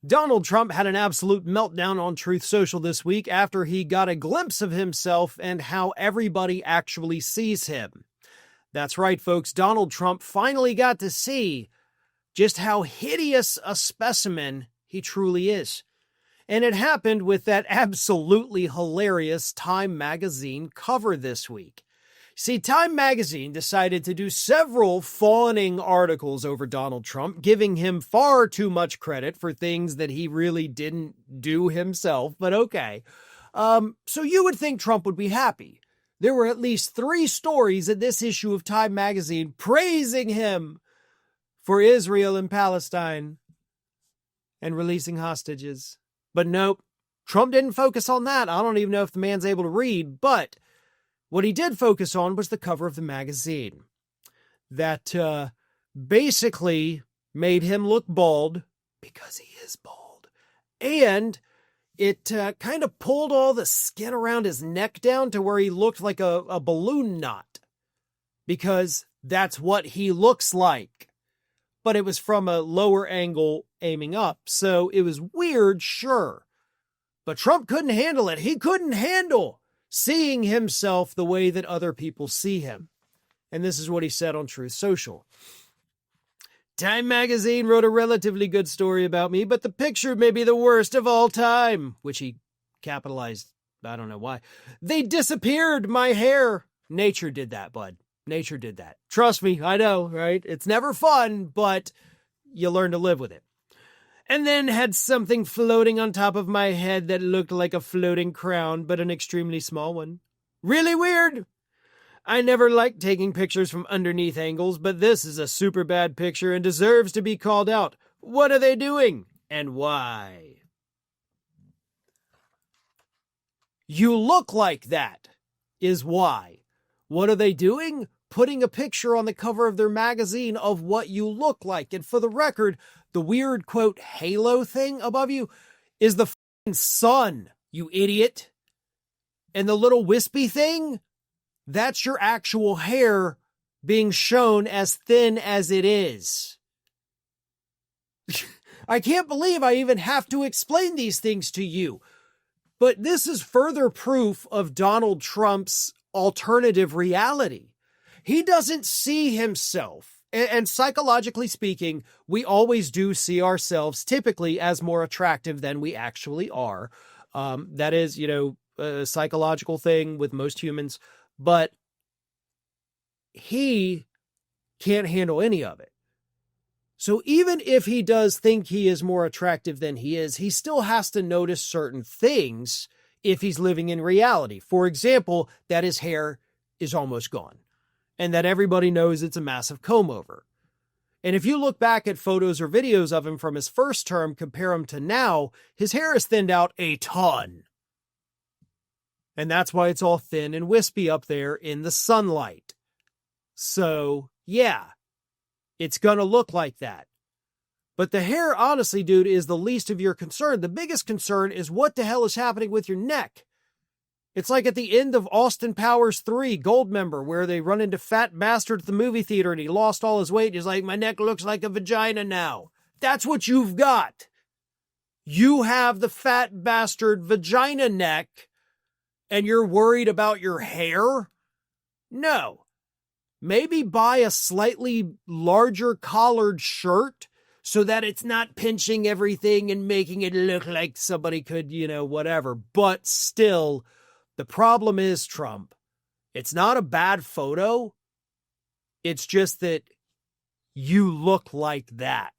Donald Trump had an absolute meltdown on Truth Social this week after he got a glimpse of himself and how everybody actually sees him. That's right, folks. Donald Trump finally got to see just how hideous a specimen he truly is. And it happened with that absolutely hilarious Time magazine cover this week. See, Time magazine decided to do several fawning articles over Donald Trump, giving him far too much credit for things that he really didn't do himself, but okay. So you would think Trump would be happy. There were at least 3 stories in this issue of Time magazine praising him for Israel and Palestine and releasing hostages. But nope, Trump didn't focus on that. I don't even know if the man's able to read, but what he did focus on was the cover of the magazine that basically made him look bald, because he is bald, and it kind of pulled all the skin around his neck down to where he looked like a balloon knot, because that's what he looks like. But it was from a lower angle aiming up, so it was weird, sure. But Trump couldn't handle it. He couldn't handle seeing himself the way that other people see him. And this is what he said on Truth Social. Time magazine wrote a relatively good story about me, but the picture may be the worst of all time, which he capitalized. I don't know why. They disappeared my hair. Nature did that, bud. Nature did that. Trust me, I know, right? It's never fun, but you learn to live with it. And then had something floating on top of my head that looked like a floating crown, but an extremely small one. Really weird. I never liked taking pictures from underneath angles, but this is a super bad picture and deserves to be called out. What are they doing? And why? You look like that is why. What are they doing? Putting a picture on the cover of their magazine of what you look like. And for the record, the weird, quote, halo thing above you is the f***ing sun, you idiot. And the little wispy thing, that's your actual hair being shown as thin as it is. I can't believe I even have to explain these things to you. But this is further proof of Donald Trump's alternative reality. He doesn't see himself. And psychologically speaking, we always do see ourselves typically as more attractive than we actually are. That is, a psychological thing with most humans. But he can't handle any of it. So even if he does think he is more attractive than he is, he still has to notice certain things if he's living in reality. For example, that his hair is almost gone. And that everybody knows it's a massive comb over. And if you look back at photos or videos of him from his first term, compare him to now, his hair is thinned out a ton. And that's why it's all thin and wispy up there in the sunlight. So, yeah, it's gonna look like that. But the hair, honestly, dude, is the least of your concern. The biggest concern is what the hell is happening with your neck. It's like at the end of Austin Powers 3, Goldmember, where they run into Fat Bastard at the movie theater and he lost all his weight. He's like, my neck looks like a vagina now. That's what you've got. You have the Fat Bastard vagina neck and you're worried about your hair? No. Maybe buy a slightly larger collared shirt so that it's not pinching everything and making it look like somebody could, whatever. But still, the problem is, Trump, it's not a bad photo. It's just that you look like that.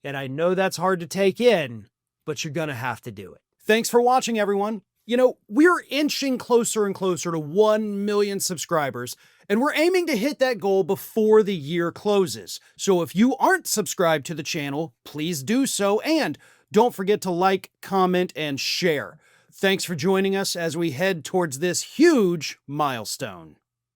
And I know that's hard to take in, but you're going to have to do it. Thanks for watching, everyone. We're inching closer and closer to 1 million subscribers, and we're aiming to hit that goal before the year closes. So if you aren't subscribed to the channel, please do so, and don't forget to like, comment, and share. Thanks for joining us as we head towards this huge milestone.